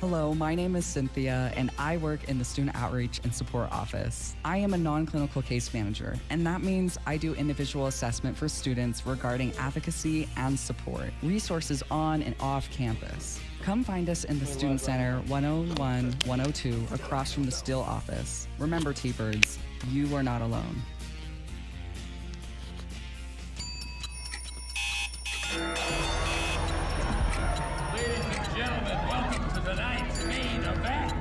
Hello, my name is Cynthia, and I work in the Student Outreach and Support Office. I am a non-clinical case manager, and that means I do individual assessment for students regarding advocacy and support, resources on and off campus. Come find us in the Student Center 101, 102, across from the Still office. Remember, T-Birds, you are not alone. Ladies and gentlemen, welcome to tonight's main event.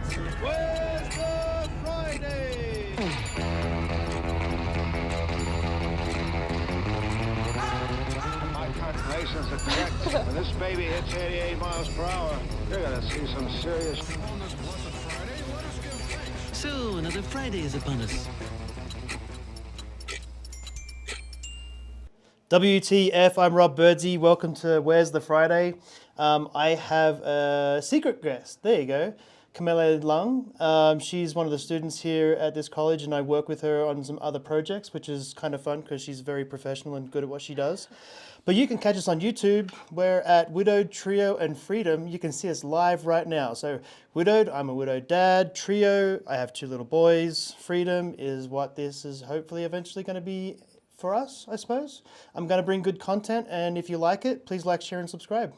Where's the Friday? My calculations are correct. When this baby hits 88 miles per hour, you're gonna see some serious. On this blessed Friday, let us give thanks. So, another Friday is upon us. WTF, I'm Rob Birdsey. Welcome to Where's the Friday? I have a secret guest. There you go. Kamele Lung. She's one of the students here at this college, and I work with her on some other projects, which is kind of fun because she's very professional and good at what she does. But you can catch us on YouTube. We're at Widowed, Trio, and Freedom. You can see us live right now. So Widowed, I'm a widowed dad. Trio, I have 2 little boys. Freedom is what this is hopefully eventually going to be for us, I suppose. I'm going to bring good content, and if you like it, please like, share, and subscribe.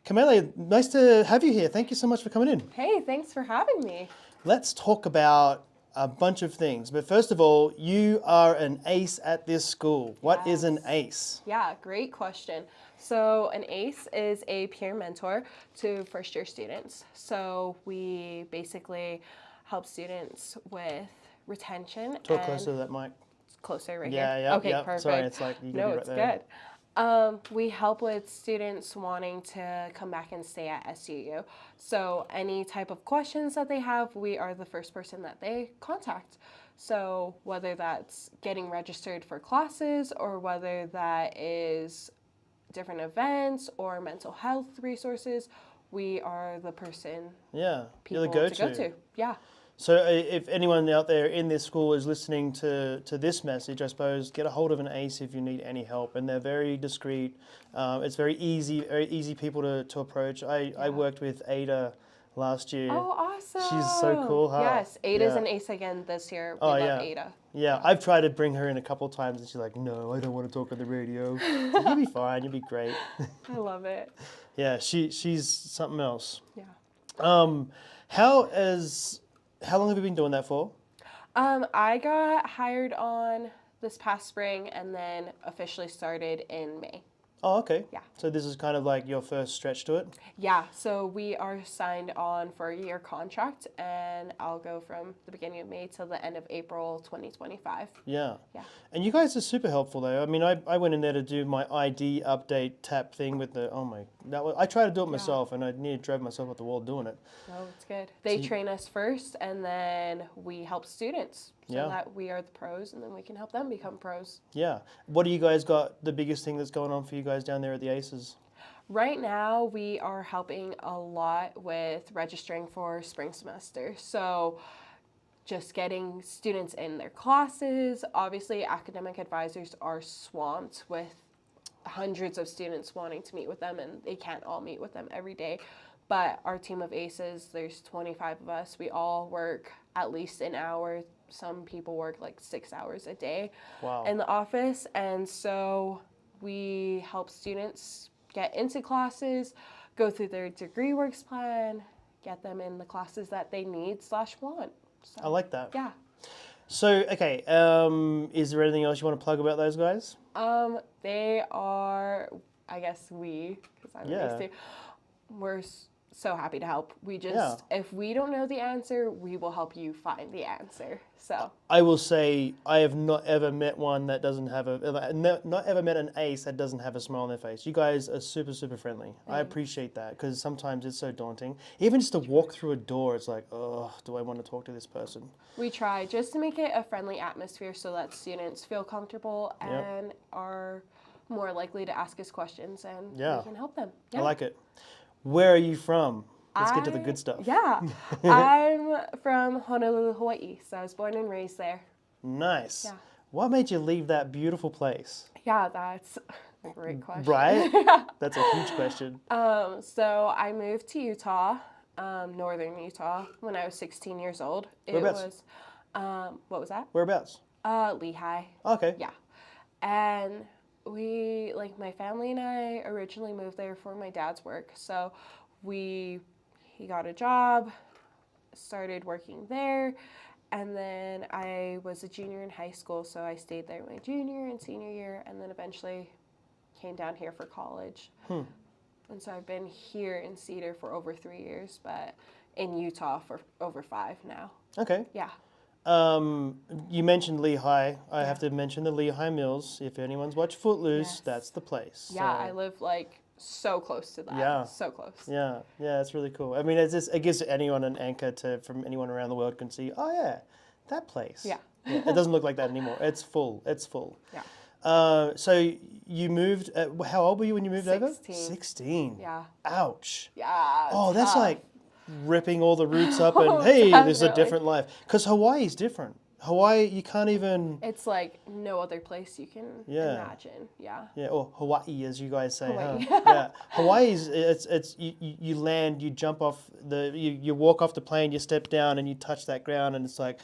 Kamele, nice to have you here. Thank you so much for coming in. Hey, thanks for having me. Let's talk about a bunch of things. But first of all, you are an ace at this school. What is an ace? Yeah, great question. So an ACE is a peer mentor to first-year students. So we basically help students with retention. Talk closer to that mic. Closer right Yeah, here? yeah, Okay, yeah. perfect. Sorry, it's like you can No, be right it's there. good. We help with students wanting to come back and stay at SUU. So any type of questions that they have, we are the first person that they contact. So whether that's getting registered for classes or whether that is different events or mental health resources, we are the person Yeah, people you're the to go go-to. to. Yeah. So if anyone out there in this school is listening to this message, I suppose get a hold of an ACE if you need any help. And they're very discreet. It's very easy people to approach. I worked with Ada last year. Oh, awesome. She's so cool, huh? Yes, Ada's Yeah. an ACE again this year. We Oh, love yeah. Ada. Yeah, I've tried to bring her in a couple times, and she's like, "No, I don't want to talk on the radio." It's like, you'll be fine. You'll be great. I love it. Yeah, she's something else. Yeah. How long have you been doing that for? I got hired on this past spring and then officially started in May. Oh, okay. Yeah. So this is kind of like your first stretch to it? Yeah, so we are signed on for a year contract and I'll go from the beginning of May till the end of April 2025. Yeah. Yeah. And you guys are super helpful though. I mean, I went in there to do my ID update tap thing with the, I tried to do it myself and I nearly drove myself up the wall doing it. No, it's good. They train us first and then we help students so Yeah. that we are the pros and then we can help them become pros. Yeah. What do you guys got, the biggest thing that's going on for you guys down there at the ACES? Right now, we are helping a lot with registering for spring semester. So just getting students in their classes. Obviously, academic advisors are swamped with hundreds of students wanting to meet with them, and they can't all meet with them every day. But our team of ACEs, there's 25 of us. We all work at least an hour. Some people work like 6 hours a day Wow. in the office. And so we help students get into classes, go through their degree works plan, get them in the classes that they need/want. So, I like that. yeah. So, okay, is there anything else you want to plug about those guys? They are, I guess because I'm Yeah. used to, we're so happy to help. We just, Yeah. if we don't know the answer, we will help you find the answer. So, I will say I have not ever met one that doesn't have not ever met an ace that doesn't have a smile on their face. You guys are super, super friendly. I appreciate that because sometimes it's so daunting. Even just to walk through a door, it's like, oh, do I want to talk to this person? we try just to make it a friendly atmosphere so that students feel comfortable and are more likely to ask us questions and Yeah. we can help them. I like it. Where are you from? Let's get to the good stuff. Yeah. I'm from Honolulu, Hawaii. So I was born and raised there. Nice. Yeah. What made you leave that beautiful place? Yeah, that's a great question. Right? That's a huge question. So I moved to Utah northern Utah when I was 16 years old. It Whereabouts? was, what was that? Whereabouts? Lehigh. Okay. Yeah. And we, like, my family and I originally moved there for my dad's work. So he got a job, started working there, and then I was a junior in high school, so I stayed there my junior and senior year, and then eventually came down here for college. And so I've been here in Cedar for over 3 years, but in Utah for over 5 now. Okay. Yeah. You mentioned Lehigh. I have to mention the Lehigh Mills. If anyone's watched Footloose, Yes. that's the place. Yeah, So, I live like so close to that. Yeah. So close. yeah, it's really cool. I mean, it gives anyone an anchor from anyone around the world can see. Oh yeah, that place. Yeah. It doesn't look like that anymore. It's full. Yeah. So you moved. How old were you when you moved over? 16. 16. Yeah. Ouch. Yeah. Oh, that's tough. like ripping all the roots up and hey, this is a Definitely. different life. Because Hawaii's different. Hawaii, you can't even. It's like no other place you can Yeah. imagine. Yeah. Yeah, or Hawaii, as you guys say. Hawaii. Huh? Yeah, Hawaii's it's you land, you jump off you walk off the plane, you step down, and you touch that ground, and it's like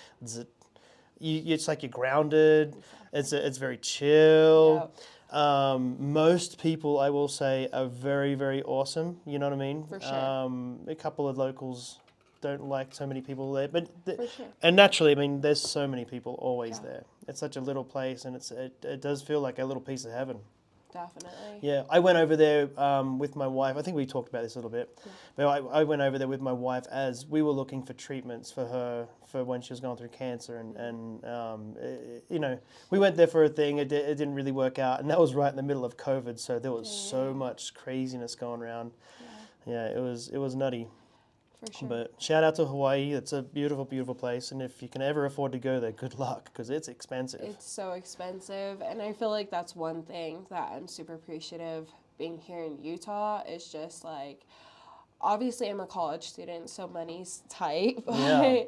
it's like you're grounded. It's very chill. Most people, I will say, are very, very awesome. You know what I mean? For sure. A couple of locals don't like so many people there, but For sure. and naturally, I mean, there's so many people always Yeah. there. It's such a little place, and it does feel like a little piece of heaven. Definitely. Yeah, I went over there with my wife. I think we talked about this a little bit. Yeah. But I went over there with my wife as we were looking for treatments for her for when she was going through cancer. You know, we went there for a thing. It didn't really work out. And that was right in the middle of COVID. So there was so much craziness going around. Yeah, it was nutty. For sure. But shout out to Hawaii. It's a beautiful, beautiful place. And if you can ever afford to go there, good luck because it's expensive. It's so expensive, and I feel like that's one thing that I'm super appreciative being here in Utah is just like, obviously I'm a college student, so money's tight, but Yeah.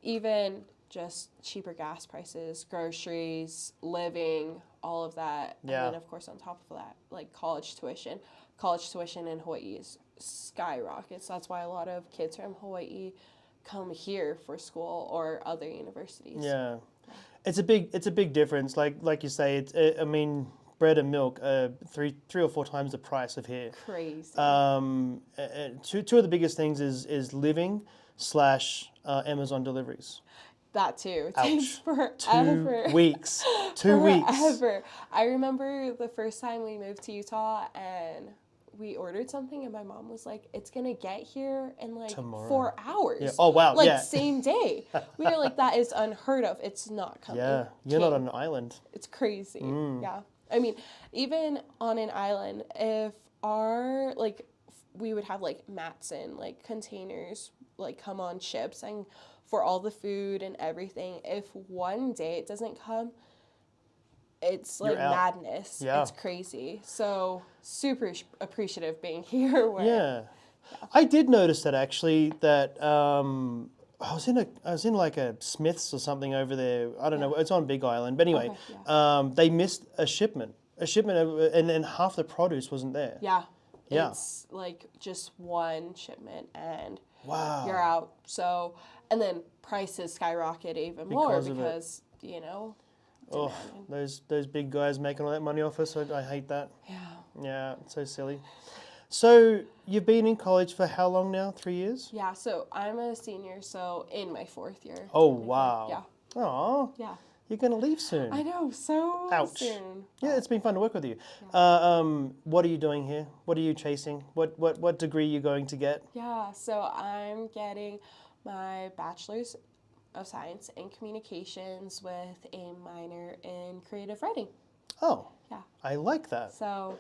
even just cheaper gas prices, groceries, living, all of that. Yeah. And then of course on top of that, like college tuition in Hawaii is skyrockets. That's why a lot of kids from Hawaii come here for school or other universities. Yeah, it's a big difference. Like you say, I mean, bread and milk are three or four times the price of here. Crazy. Two of the biggest things is living / Amazon deliveries. That too. It Ouch. takes forever. 2 weeks. 2 weeks. Forever. I remember the first time we moved to Utah and we ordered something and my mom was like, it's going to get here in like Tomorrow. 4 hours. Yeah. Oh wow. Like yeah. same day. We were like, that is unheard of. It's not coming. Yeah. You're not Can't. on an island. It's crazy. Yeah. I mean, even on an island, if we would have like mats and like containers like come on ships and for all the food and everything. If one day it doesn't come, it's like You're out. madness. Yeah. It's crazy. So super appreciative being here. Yeah. I did notice that actually that I was in like a Smith's or something over there. I don't know. It's on Big Island, but anyway, Okay, they missed a shipment, and then half the produce wasn't there. Yeah. Yeah. It's like just one shipment and Wow. you're out. So, and then prices skyrocket even more Because of it. because, you know, Oh, those big guys making all that money off us. I hate that. yeah. Yeah, it's so silly. So you've been in college for how long now? 3 years? Yeah, so I'm a senior, so in my 4th year. Oh, technically. wow. Yeah. Oh, Yeah. you're going to leave soon. I know, so Ouch. soon. Yeah, it's been fun to work with you. What are you doing here? What are you chasing? What degree are you going to get? Yeah, so I'm getting my bachelor's of science in communications with a minor in creative writing. Oh, Yeah. I like that. So,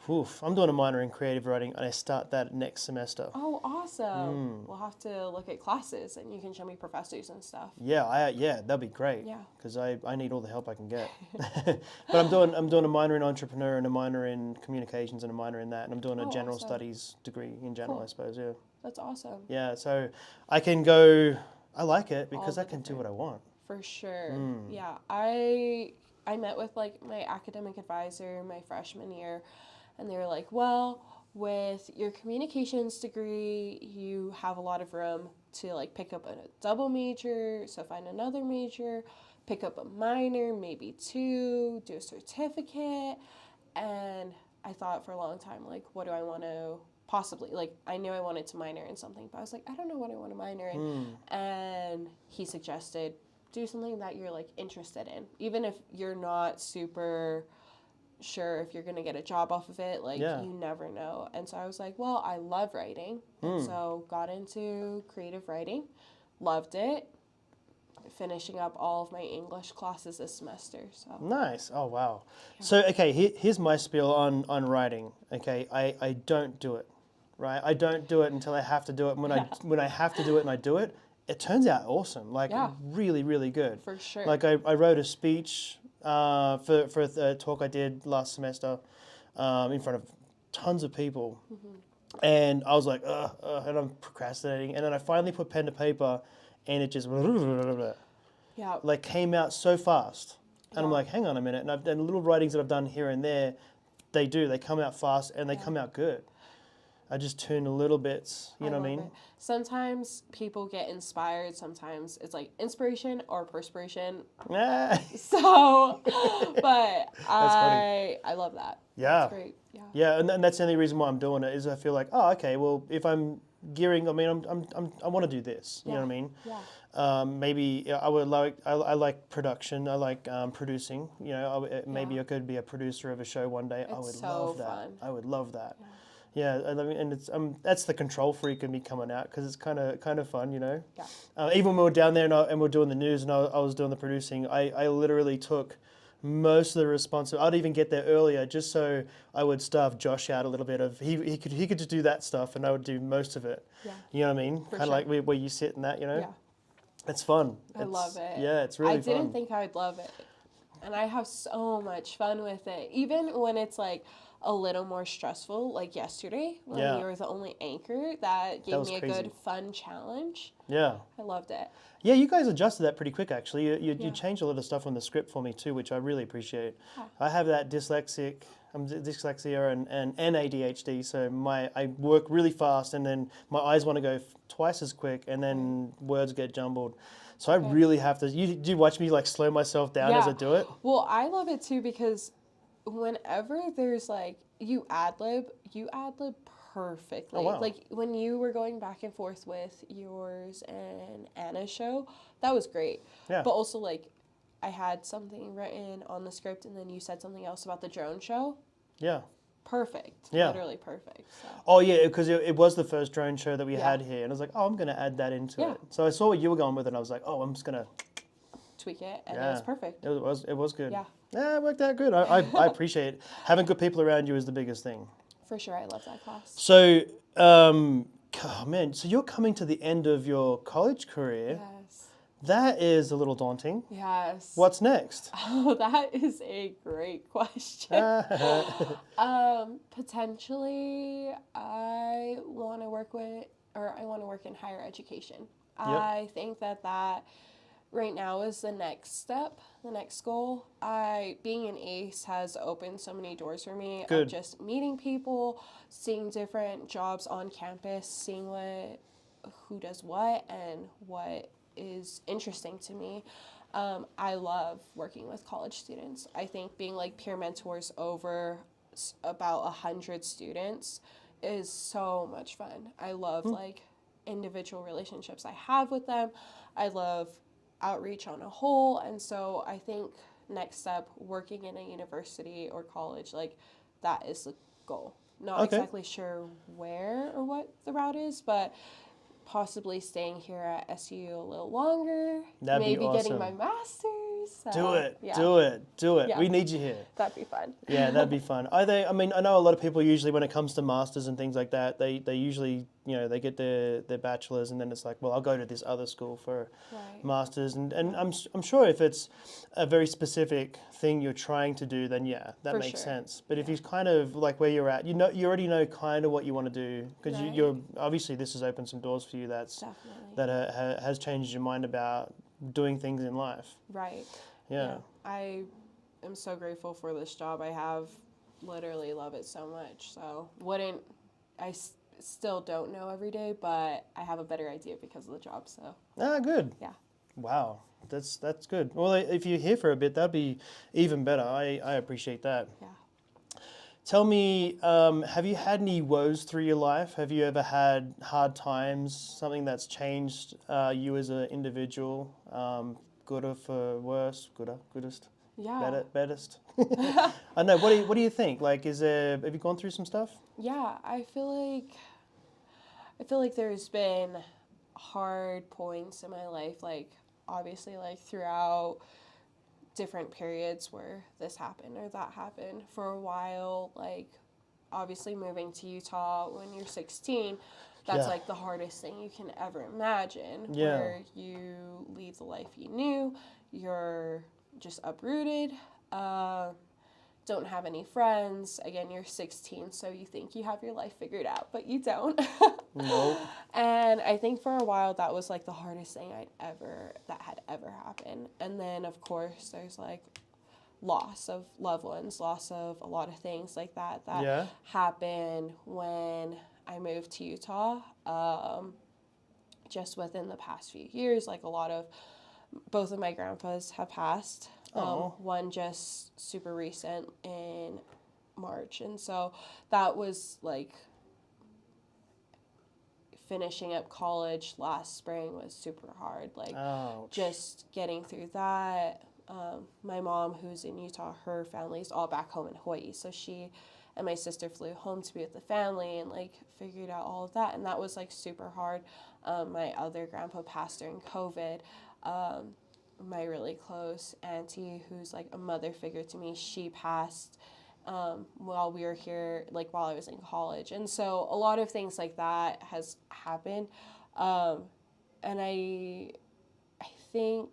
Oof, I'm doing a minor in creative writing and I start that next semester. oh, awesome. We'll have to look at classes and you can show me professors and stuff. Yeah, that'd be great. Yeah. Because I need all the help I can get. But I'm doing a minor in entrepreneur and a minor in communications and a minor in that, and I'm doing a Oh, general awesome. studies degree in general, Cool. I suppose. Yeah. That's awesome. Yeah. So I can go. I like it because the I can do what I want. For sure. Yeah. I met with like my academic advisor my freshman year and they were like, well, with your communications degree, you have a lot of room to like pick up a double major, so find another major, pick up a minor, maybe two, do a certificate. And I thought for a long time, like, what do I want to possibly, like, I knew I wanted to minor in something, but I was like, I don't know what I want to minor in. And he suggested do something that you're like interested in, even if you're not super sure if you're going to get a job off of it, like you never know. And so I was like, well, I love writing. And so got into creative writing, loved it, finishing up all of my English classes this semester. So Nice. Oh, wow. So, okay, here's my spiel on writing. Okay, I don't do it, right? I don't do it until I have to do it. And when I have to do it and I do it, it turns out awesome. Like really, really good. For sure. Like I wrote a speech for a talk I did last semester in front of tons of people. And I was like, and I'm procrastinating. And then I finally put pen to paper and it just like came out so fast. And I'm like, hang on a minute. And I've done little writings that I've done here and there. They come out fast and they come out good. I just tune a little bits, you know what I mean? Sometimes people get inspired. Sometimes it's like inspiration or perspiration. Yeah. So, but I love that. Yeah. That's great. Yeah. Yeah, and that's the only reason why I'm doing it is I feel like, oh, okay, well, if I'm gearing, I mean, I want to do this. You know what I mean? Yeah. Maybe I would like I like production. I like producing. You know, maybe I could be a producer of a show one day. I would love that. Fun. I would love that. Yeah, I mean, and it's that's the control freak in me coming out because it's kind of fun, you know. Yeah. Even when we were down there and we are doing the news and I was doing the producing, I literally took most of the responsibility. I'd even get there earlier just so I would starve Josh out a little bit of he could just do that stuff and I would do most of it. Yeah. You know what I mean? Kind of like where you sit and that, you know. Yeah. It's fun. I love it. Yeah, it's really fun. I didn't think I would love it. And I have so much fun with it. Even when it's like a little more stressful, like yesterday when you were the only anchor, that gave me a good fun challenge. Yeah. I loved it. Yeah, you guys adjusted that pretty quick actually. You changed a lot of stuff on the script for me too, which I really appreciate. I have that dyslexia and ADHD, so I work really fast and then my eyes want to go twice as quick and then words get jumbled. So I really have to, do you watch me like slow myself down as I do it? Well, I love it too because whenever there's like, you ad-lib perfectly. Oh, wow. Like when you were going back and forth with yours and Anna's show, that was great. Yeah. But also like, I had something written on the script and then you said something else about the drone show. Yeah. Perfect. Yeah. Literally perfect. So. Oh yeah, because it was the first drone show that we had here, and I was like, oh, I'm gonna add that into it. So I saw what you were going with, and I was like, oh, I'm just gonna tweak it, and it was perfect. It was good. Yeah. Yeah, it worked out good. I appreciate it. Having good people around you is the biggest thing. For sure, I love that class. So, oh man, so you're coming to the end of your college career. Yes. That is a little daunting. Yes. What's next? Oh, that is a great question. Potentially, I want to work in higher education. Yep. I think that right now is the next step, the next goal. Being an ACE has opened so many doors for me. Good. Of just meeting people, seeing different jobs on campus, seeing who does what and what is interesting to me. I love working with college students. I think being like peer mentors over about 100 students is so much fun. I love like individual relationships I have with them. I love outreach on a whole, and so I think next step, working in a university or college, like that is the goal. Not exactly sure where or what the route is, but possibly staying here at SU a little longer. That'd maybe be awesome. getting my master's. Do it. Yeah. Do it. Yeah. We need you here. That'd be fun. Yeah, that'd be fun. I mean, I know a lot of people usually when it comes to masters and things like that, they usually, you know, they get their bachelor's and then it's like, well, I'll go to this other school for masters. And I'm sure if it's a very specific thing you're trying to do, then yeah, that makes sense. But if you kind of like where you're at, you already know kind of what you want to do because you're obviously this has opened some doors for you that has changed your mind about doing things in life. Right. Yeah. I am so grateful for this job I have. Literally love it so much. So wouldn't still don't know every day, but I have a better idea because of the job. So Ah, good. yeah. Wow, that's good. Well, if you're here for a bit, that'd be even better. I appreciate that. Yeah. Tell me, have you had any woes through your life? Have you ever had hard times, something that's changed you as an individual, gooder for worse, goodest, Yeah. baddest? I don't know. What do you think? Like, have you gone through some stuff? Yeah, I feel like there's been hard points in my life, like obviously like throughout different periods where this happened or that happened. For a while, like obviously moving to Utah when you're 16, that's Yeah. like the hardest thing you can ever imagine. Yeah. Where you leave the life you knew, you're just uprooted, don't have any friends. Again, you're 16, so you think you have your life figured out, but you don't. Nope. And I think for a while that was like the hardest thing that had ever happened. And then of course there's like loss of loved ones, loss of a lot of things like that Yeah. happened when I moved to Utah. Just within the past few years, like both of my grandpas have passed. One just super recent in March. And so that was like finishing up college last spring was super hard. Like Ouch. just getting through that. My mom, who's in Utah, her family's all back home in Hawaii. So she and my sister flew home to be with the family and like figured out all of that. And that was like super hard. My other grandpa passed during COVID. My really close auntie, who's like a mother figure to me, she passed while we were here, like while I was in college. And so a lot of things like that has happened. And I think,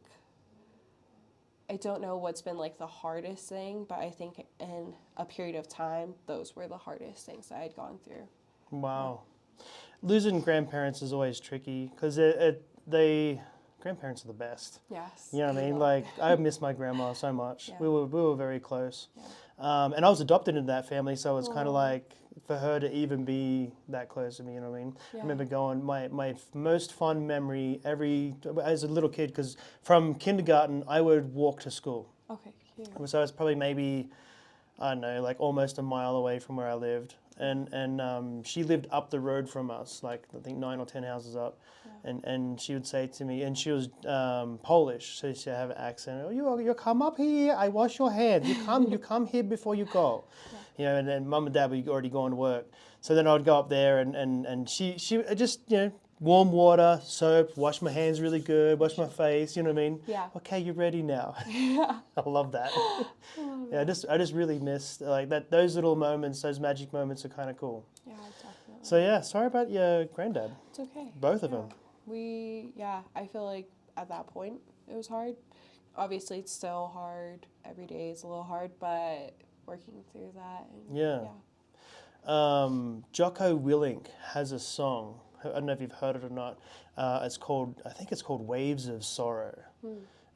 I don't know what's been like the hardest thing, but I think in a period of time, those were the hardest things I had gone through. Wow. Losing grandparents is always tricky because grandparents are the best. Yes. You know what I mean? Like, I miss my grandma so much. Yeah. We were very close. Yeah. And I was adopted into that family, so it's kind of like, for her to even be that close to me, you know what I mean? Yeah. I remember going, my most fun memory as a little kid, because from kindergarten, I would walk to school. Okay, cute. So I was probably maybe, I don't know, like almost a mile away from where I lived. And she lived up the road from us, like I think 9 or 10 houses up. Yeah. And she would say to me, and she was Polish, so she have an accent. Oh, you come up here. I wash your hands. You come here before you go. Yeah. You know, and then mum and dad were already going to work. So then I'd go up there, and she just, you know, warm water, soap, wash my hands really good, wash my face, you know what I mean? Yeah. Okay, you're ready now. Yeah. I love that. Yeah, I just really miss like that. Those little moments, those magic moments are kind of cool. Yeah, definitely. So yeah, sorry about your granddad. It's okay. Both of them. I feel like at that point it was hard. Obviously, it's still hard. Every day is a little hard, but working through that. And, Yeah. Jocko Willink has a song. I don't know if you've heard it or not. I think it's called Waves of Sorrow.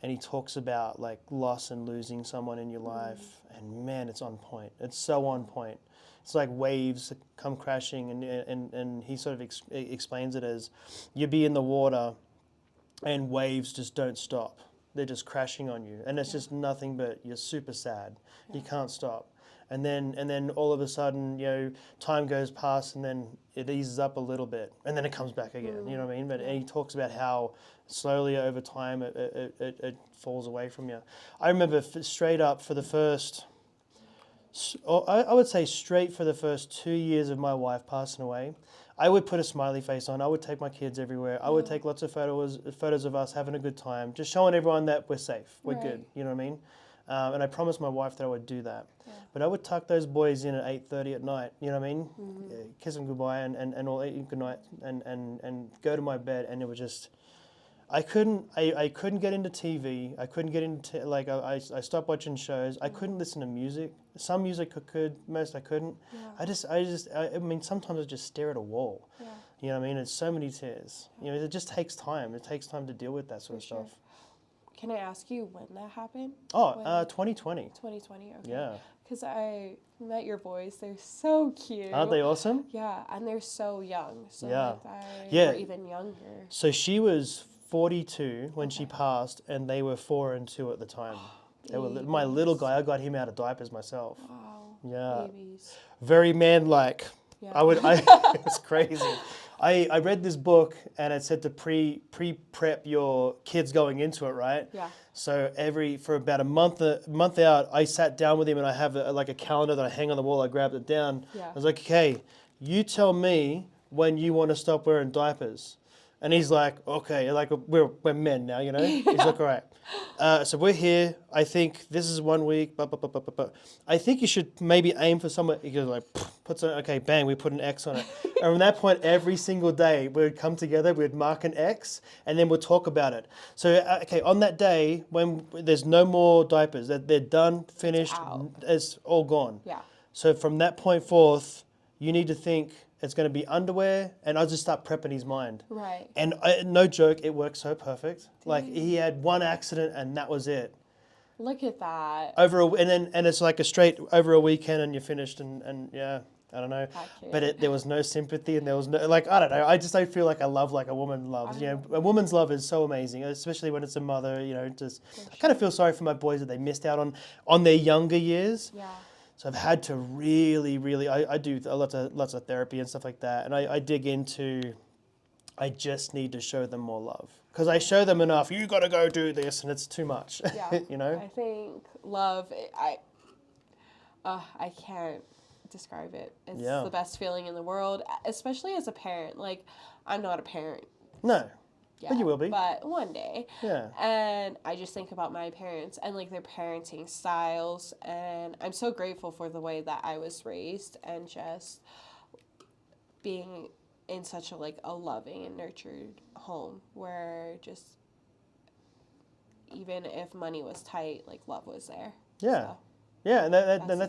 And he talks about like loss and losing someone in your life. And man, it's on point. It's so on point. It's like waves that come crashing, and he sort of explains it as you be in the water and waves just don't stop. They're just crashing on you. And it's just nothing but you're super sad. You can't stop. And then all of a sudden, you know, time goes past and then it eases up a little bit and then it comes back again, you know what I mean? But and he talks about how slowly over time it falls away from you. I remember straight up for the first, I would say straight for the first 2 years of my wife passing away, I would put a smiley face on. I would take my kids everywhere. I would take lots of photos of us having a good time, just showing everyone that we're safe, we're good, you know what I mean? And I promised my wife that I would do that. Yeah. But I would tuck those boys in at 8:30 at night, you know what I mean? Kiss them goodbye and all good night and go to my bed, and it was just, I couldn't get into TV. I couldn't get into, I stopped watching shows. I couldn't listen to music. Some music I could, most I couldn't. Yeah. I mean, sometimes I just stare at a wall. Yeah. You know what I mean? It's so many tears. You know, it just takes time. It takes time to deal with that sort of stuff. Can I ask you when that happened? 2020. 2020, okay. Yeah. because I met your boys. They're so cute. Aren't they awesome? Yeah, and they're so young. So Yeah. or even younger. So she was 42 when she passed, and they were 4 and 2 at the time. They were my little guy. I got him out of diapers myself. Wow. Yeah. Babies. Very man-like. Yeah. It was crazy. I read this book and it said to prep your kids going into it, right? Yeah. So for about a month out, I sat down with him and I have like a calendar that I hang on the wall. I grabbed it down. Yeah. I was like, okay, you tell me when you want to stop wearing diapers. And he's like, okay, like we're men now, you know? He's like, all right. So we're here. I think this is 1 week. I think you should maybe aim for somewhere. He goes like, okay, bang, we put an X on it. And from that point, every single day, we would come together, we'd mark an X, and then we'd talk about it. So, okay, on that day, when there's no more diapers, they're done, finished, it's all gone. Yeah. So from that point forth, you need to think, it's going to be underwear, and I'll just start prepping his mind. Right. And no joke, it worked so perfect. Like he had one accident, and that was it. Look at that. And it's like a straight over a weekend, and you're finished, and yeah, I don't know. But there was no sympathy, and there was no I don't know. I don't feel like I love like a woman loves. You know, a woman's love is so amazing, especially when it's a mother. You know, I kind of feel sorry for my boys that they missed out on their younger years. Yeah. So I've had to really, I do lots of therapy and stuff like that. And I dig into, I just need to show them more love. Because I show them enough, you got to go do this, and it's too much, Yeah. you know? I think love, I can't describe it. It's the best feeling in the world, especially as a parent. Like, I'm not a parent. No. Yeah, But you will be. But one day. Yeah. And I just think about my parents and like their parenting styles. And I'm so grateful for the way that I was raised and just being in such a loving and nurtured home where just even if money was tight, like love was there. Yeah. So, yeah. And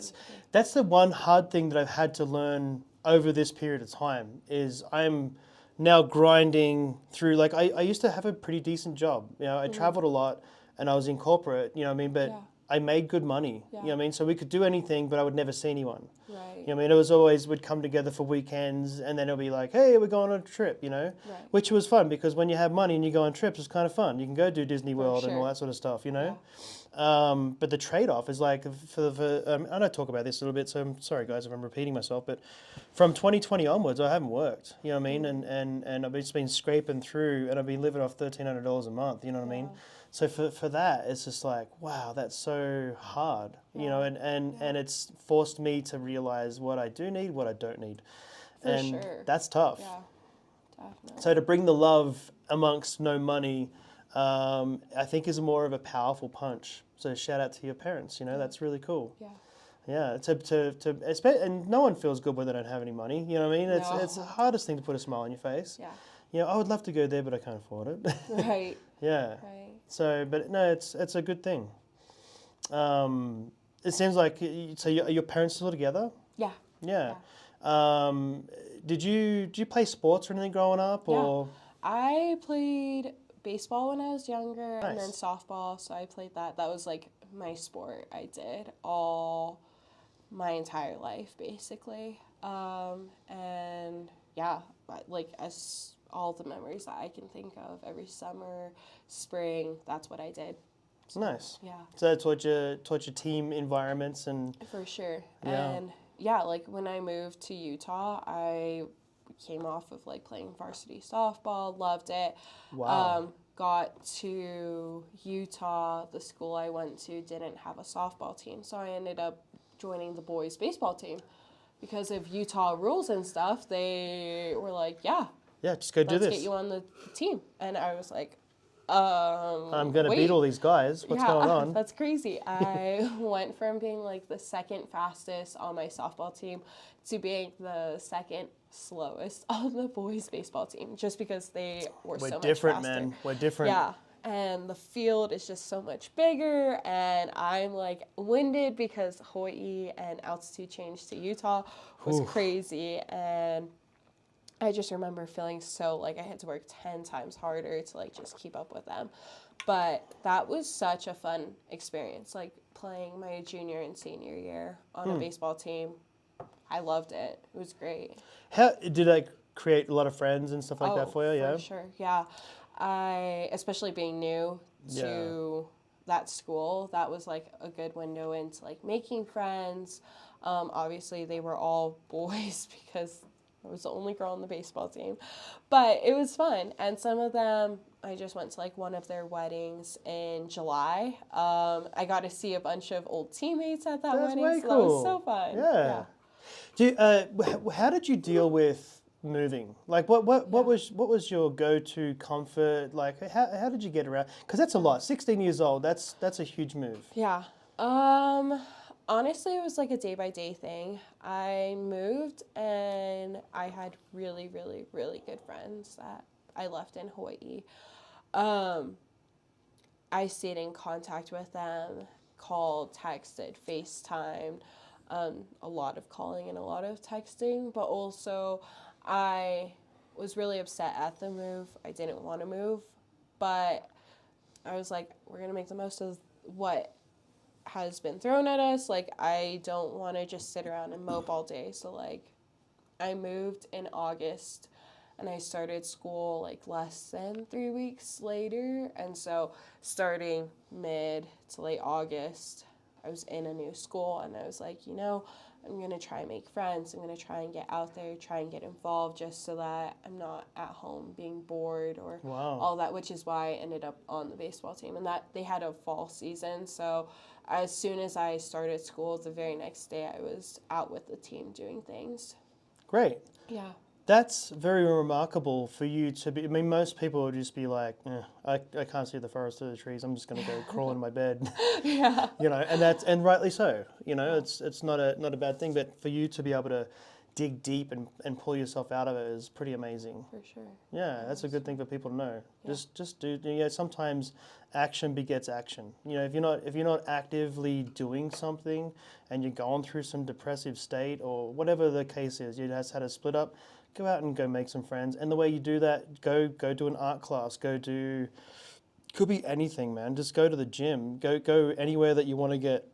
that's the one hard thing that I've had to learn over this period of time is I'm now grinding through, like, I used to have a pretty decent job. You know, I traveled a lot and I was in corporate, you know what I mean? But I made good money, you know what I mean? So we could do anything, but I would never see anyone. Right. You know what I mean? It was always, we'd come together for weekends and then it'll be like, hey, we're going on a trip, you know? Right. Which was fun because when you have money and you go on trips, it's kind of fun. You can go do Disney World and all that sort of stuff, you know? But the trade-off is like, I don't talk about this a little bit, so I'm sorry guys if I'm repeating myself, but from 2020 onwards, I haven't worked, you know what I mean? And I've just been scraping through and I've been living off $1,300 a month, you know what I mean? So for that, it's just like, wow, that's so hard, you know, and it's forced me to realize what I do need, what I don't need. And that's tough. Yeah, definitely. So to bring the love amongst no money, I think is more of a powerful punch. So shout out to your parents, you know, that's really cool. Yeah. Yeah, and no one feels good when they don't have any money, you know what I mean? It's the hardest thing to put a smile on your face. Yeah. You know, I would love to go there, but I can't afford it. Right. Yeah. Right. So, but no, it's a good thing. It seems like, so are your parents still together? Yeah. Yeah. Did you play sports or anything growing up? Or? Yeah. I played baseball when I was younger and then Nice. softball, so I played that. That was like my sport I did all my entire life, basically. And yeah, like as all the memories that I can think of, every summer, spring, that's what I did. So, Nice. Yeah. So that taught your team environments and... For sure. Yeah. And yeah, like when I moved to Utah, I came off of like playing varsity softball, loved it. Wow. Got to Utah, the school I went to didn't have a softball team, so I ended up joining the boys baseball team. Because of Utah rules and stuff, they were like, yeah, just go do this. let's get you on the team. And I was like, I'm going to beat all these guys. What's going on? That's crazy. I went from being like the second fastest on my softball team to being the second slowest on the boys baseball team, just because they were so much different, faster. man. We're different. Yeah. And the field is just so much bigger, and I'm like winded because Hawaii and altitude change to Utah was crazy, and I just remember feeling so like I had to work 10 times harder to like just keep up with them. But that was such a fun experience, like playing my junior and senior year on a baseball team. I loved it. It was great. How did that create a lot of friends and stuff like that for you? Yeah. For sure. Yeah. Especially being new to that school, that was like a good window into like making friends. Obviously, they were all boys because I was the only girl on the baseball team, but it was fun. And some of them, I just went to like one of their weddings in July. I got to see a bunch of old teammates at that That's wedding, way so that was cool. so fun. Yeah. Do you, how did you deal with moving? Like, what was your go-to comfort? Like, how did you get around? Because that's a lot. 16 years old. That's a huge move. Yeah. Honestly, it was like a day by day thing. I moved and I had really, really, really good friends that I left in Hawaii. I stayed in contact with them, called, texted, FaceTimed, a lot of calling and a lot of texting, but also I was really upset at the move. I didn't want to move, but I was like, we're going to make the most of what has been thrown at us. Like, I don't want to just sit around and mope all day. So, like, I moved in August and I started school like less than 3 weeks later. And so, starting mid to late August, I was in a new school and I was like, I'm going to try and make friends. I'm going to try and get out there, try and get involved just so that I'm not at home being bored or all that, which is why I ended up on the baseball team. And that they had a fall season. So as soon as I started school, the very next day I was out with the team doing things. Great. Yeah. That's very remarkable for you to be. I mean, most people would just be like, I can't see the forest through the trees. I'm just going to go crawl in my bed. Yeah. And rightly so. It's not a bad thing. But for you to be able to dig deep and pull yourself out of it is pretty amazing. For sure. Yeah, that's a good thing for people to know. Yeah. Just do. Sometimes action begets action. If you're not actively doing something and you're going through some depressive state or whatever the case is, you just had a split up. Go out and go make some friends. And the way you do that, go do an art class. Could be anything, man. Just go to the gym. Go anywhere that you want to get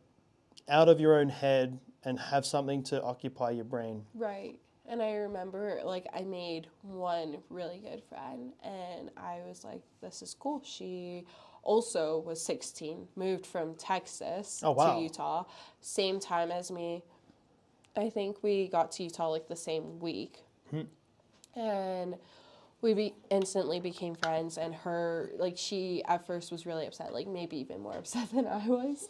out of your own head and have something to occupy your brain. Right. And I remember, like, I made one really good friend, and I was like, this is cool. She also was 16, moved from Texas to Utah, same time as me. I think we got to Utah, like, the same week. And we instantly became friends, and her, like, she at first was really upset, like, maybe even more upset than I was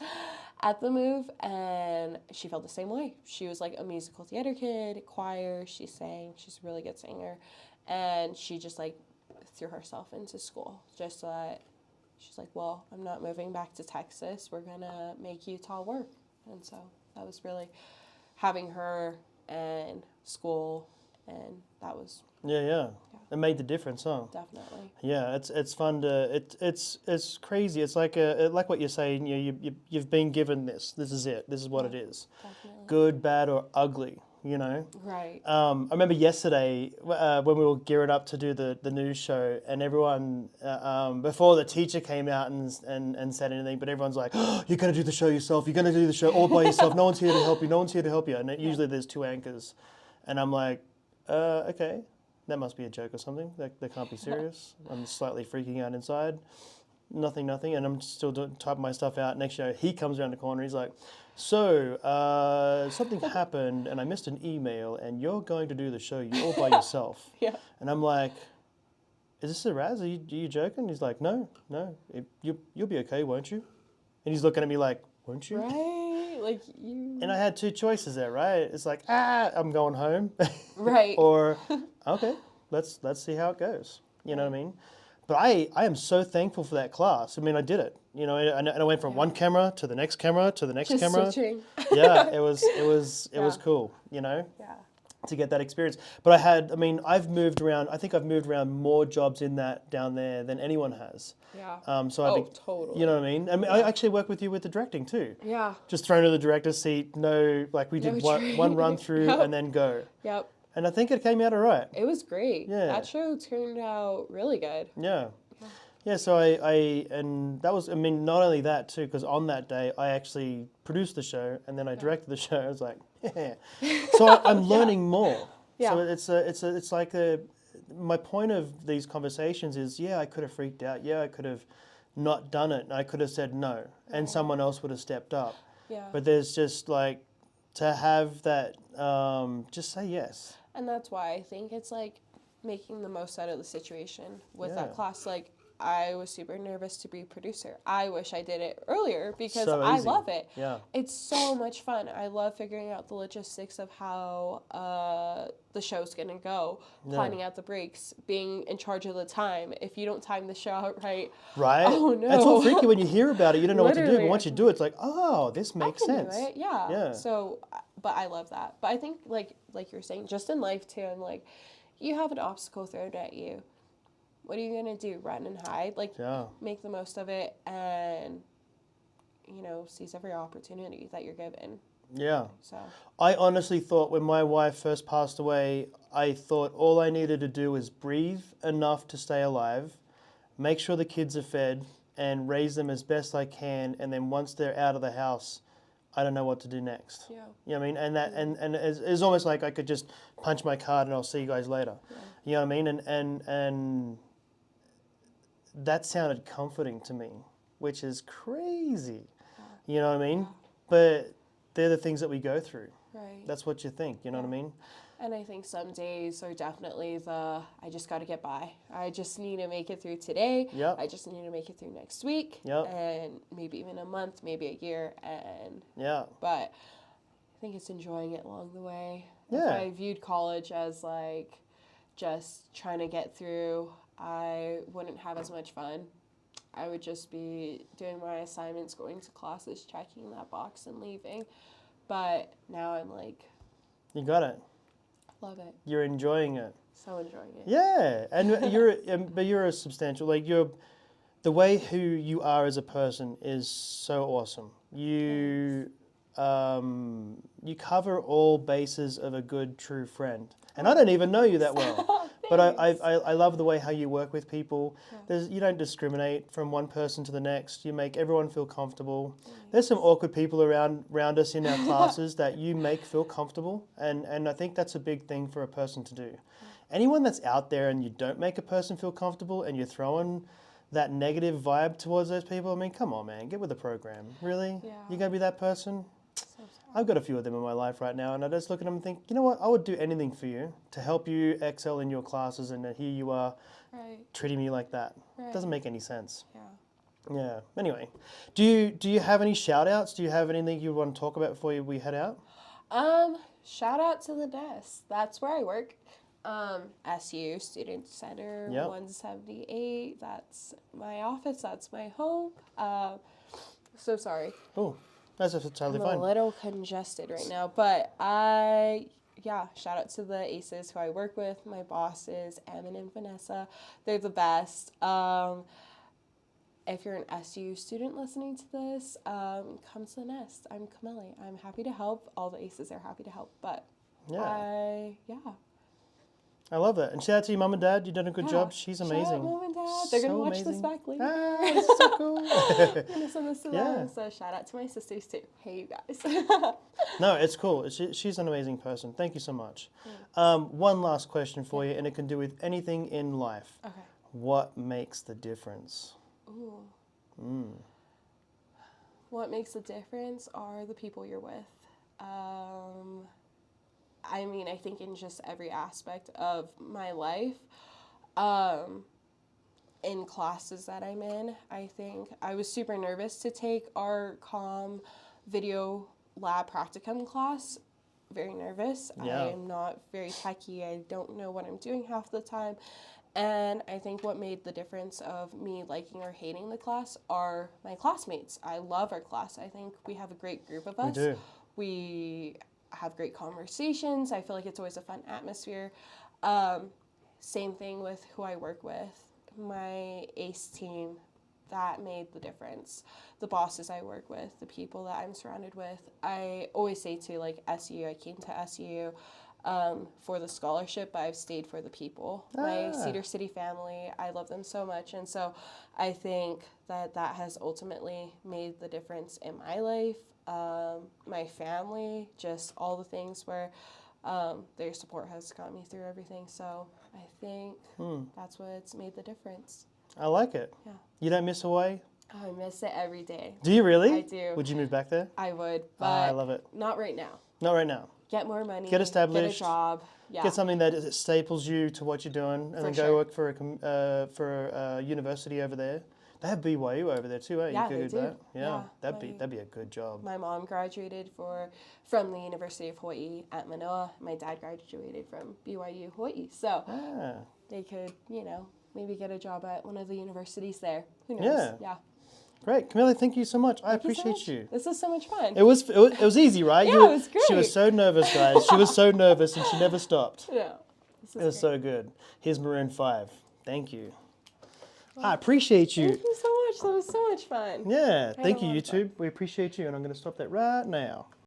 at the move, and she felt the same way. She was like a musical theater kid, choir, she sang, she's a really good singer, and she just like threw herself into school just so that she's like, well, I'm not moving back to Texas, we're gonna make Utah work. And so that was really having her and school, and that was Yeah. It made the difference, huh? definitely. Yeah, it's fun to it's crazy. It's like like what you're saying. You've been given this. This is it. This is what it is. Definitely. Good, bad, or ugly. Right. I remember yesterday when we were gearing up to do the news show, and everyone before the teacher came out and said anything, but everyone's like, oh, "You're going to do the show yourself. You're going to do the show all by yourself. No one's here to help you. No one's here to help you." And usually there's two anchors, and I'm like, okay. That must be a joke or something. That can't be serious. I'm slightly freaking out inside. Nothing. And I'm still typing my stuff out. Next show, he comes around the corner. He's like, so, something happened and I missed an email and you're going to do the show all by yourself. Yeah. And I'm like, is this a razz? Are you joking? He's like, no. You'll be okay, won't you? And he's looking at me like, won't you? Right. Like you. And I had two choices there, right? It's like, I'm going home. Right. Or, okay, let's see how it goes. You know what I mean? But I am so thankful for that class. I mean, I did it. And I went from one camera to the next camera to the next Just camera. switching. Yeah, it was cool, Yeah. to get that experience. But I've moved around. I think I've moved around more jobs down there than anyone has. Yeah. So totally. You know what I mean? I actually work with you with the directing too. Yeah. Just thrown to the director's seat. No, like we did one run through Yep. and then go. Yep. And I think it came out all right. It was great. Yeah. That show turned out really good. Yeah. Yeah, so and that was, I mean, not only that too, because on that day I actually produced the show and then I directed the show. I was like, yeah. So I'm learning more. So Yeah. it's like my point of these conversations is, yeah, I could have freaked out. Yeah, I could have not done it. I could have said no, and someone else would have stepped up. Yeah. But there's just like to have that, just say yes. And that's why I think it's like making the most out of the situation with Yeah. that class. Like, I was super nervous to be producer. I wish I did it earlier because So I easy. love it. Yeah. It's so much fun. I love figuring out the logistics of how the show's going to go, planning out the breaks, being in charge of the time. If you don't time the show out right, Right? oh no. It's all freaky when you hear about it. You don't know what to do. But Literally. once you do it, it's like, oh, this makes I can sense. do it. Yeah. Yeah. So, but I love that. But I think like you're saying, just in life too, I'm like, you have an obstacle thrown at you. What are you gonna do? Run and hide? Like, Yeah. make the most of it and, seize every opportunity that you're given. Yeah. So. I honestly thought when my wife first passed away, I thought all I needed to do was breathe enough to stay alive, make sure the kids are fed, and raise them as best I can. And then once they're out of the house, I don't know what to do next. Yeah. You know what I mean? And that and it's almost like I could just punch my card and I'll see you guys later. Yeah. You know what I mean? And that sounded comforting to me, which is crazy. You know what I mean? But they're the things that we go through. Right. That's what you think. You know what I mean? And I think some days are definitely I just got to get by. I just need to make it through today. Yep. I just need to make it through next week. Yep. And maybe even a month, maybe a year. Yeah. But I think it's enjoying it along the way. Yeah. If I viewed college as like just trying to get through, I wouldn't have as much fun. I would just be doing my assignments, going to classes, checking that box and leaving. But now I'm like, You got it. love it. You're enjoying it. So enjoying it. Yeah, and but you're a substantial, like the way who you are as a person is so awesome. You cover all bases of a good true friend, and I don't even know you that well, but I love the way how you work with people. You don't discriminate from one person to the next. You make everyone feel comfortable. There's some awkward people around us in our classes that you make feel comfortable, and I think that's a big thing for a person to do. Anyone that's out there and you don't make a person feel comfortable and you're throwing that negative vibe towards those people, I mean, come on, man, get with the program. Really? Yeah. You're going to be that person? So sad. I've got a few of them in my life right now, and I just look at them and think, you know what, I would do anything for you to help you excel in your classes, and here you are Right. treating me like that. Right. Doesn't make any sense. Yeah. Yeah. Anyway, do you have any shout outs? Do you have anything you want to talk about before we head out? Shout out to the desk. That's where I work. SU Student Center, Yep. 178. That's my office. That's my home. So sorry. Oh, that's totally I'm fine. a little congested right now, but shout out to the aces who I work with, my bosses, Emin and Vanessa. They're the best. If you're an SU student listening to this, come to the nest. I'm Kamele. I'm happy to help. All the aces are happy to help, but Yeah. I love that. And shout out to your mum and dad. You've done a good job. She's amazing. Shout out Mom and Dad. They're going to So watch this amazing. back later. Ah, that's so cool. I'm going to send this to Yeah. them. So shout out to my sisters too. Hey, you guys. No, it's cool. She's an amazing person. Thank you so much. One last question for you, and it can do with anything in life. Okay. What makes the difference? Ooh. What makes a difference are the people you're with. I mean, I think in just every aspect of my life, in classes that I'm in, I think I was super nervous to take our comm video lab practicum class. Very nervous. Yeah. I am not very techie. I don't know what I'm doing half the time. And I think what made the difference of me liking or hating the class are my classmates. I love our class. I think we have a great group of us. We do. We have great conversations. I feel like it's always a fun atmosphere. Same thing with who I work with. My ACE team, that made the difference. The bosses I work with, the people that I'm surrounded with. I always say to like SU, I came to SU for the scholarship, but I've stayed for the people. My Cedar City family, I love them so much. And so I think that has ultimately made the difference in my life, my family, just all the things where their support has got me through everything. So I think that's what's made the difference. I like it. Yeah. You don't miss Hawaii? Oh, I miss it every day. Do you really? I do. Would you move back there? I would, but I love it. not right now. Not right now. Get more money. Get established. Get a job. Yeah. Get something that staples you to what you're doing, and then go sure. work for a university over there. They have BYU over there too, eh? Yeah, you could they do do. that. Yeah, Yeah, that'd be a good job. My mom graduated from the University of Hawaii at Manoa. My dad graduated from BYU Hawaii. So they could, maybe get a job at one of the universities there. Who knows? Yeah. Great, Kamele, thank you so much. I Thank you so appreciate much. you. This was so much fun. It was easy, right? Yeah, it was great. She was so nervous, guys. She was so nervous, and she never stopped. Yeah. It was so good. Here's Maroon 5. Thank you. I appreciate you. Thank you so much. That was so much fun. Yeah, thank a you, lot of fun. YouTube. We appreciate you, and I'm going to stop that right now.